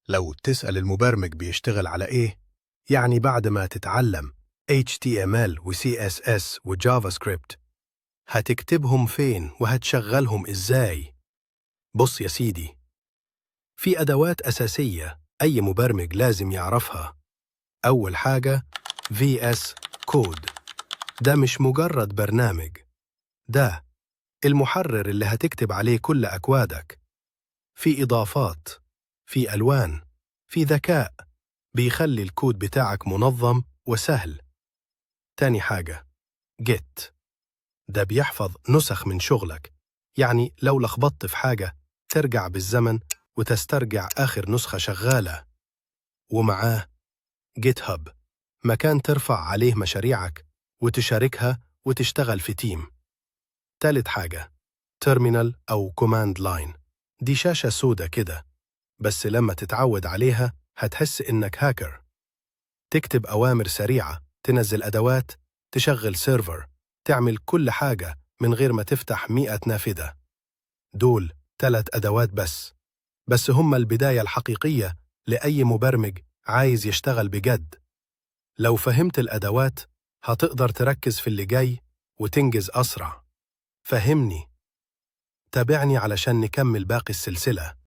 لو تسأل المبرمج بيشتغل على إيه، يعني بعد ما تتعلم HTML و CSS و JavaScript هتكتبهم فين وهتشغلهم إزاي؟ بص يا سيدي، في أدوات أساسية أي مبرمج لازم يعرفها. أول حاجة VS Code، ده مش مجرد برنامج، ده المحرر اللي هتكتب عليه كل أكوادك. في إضافات، في ألوان، في ذكاء بيخلي الكود بتاعك منظم وسهل. تاني حاجة Git، ده بيحفظ نسخ من شغلك، يعني لو لخبطت في حاجة ترجع بالزمن وتسترجع آخر نسخة شغالة. ومعاه GitHub، مكان ترفع عليه مشاريعك وتشاركها وتشتغل في تيم. تالت حاجة Terminal أو Command Line، دي شاشة سودة كده، بس لما تتعود عليها هتحس إنك هاكر. تكتب أوامر سريعة، تنزل أدوات، تشغل سيرفر، تعمل كل حاجة من غير ما تفتح 100 نافذة. دول 3 أدوات بس هم البداية الحقيقية لأي مبرمج عايز يشتغل بجد. لو فهمت الأدوات هتقدر تركز في اللي جاي وتنجز أسرع. فهمني، تابعني علشان نكمل باقي السلسلة.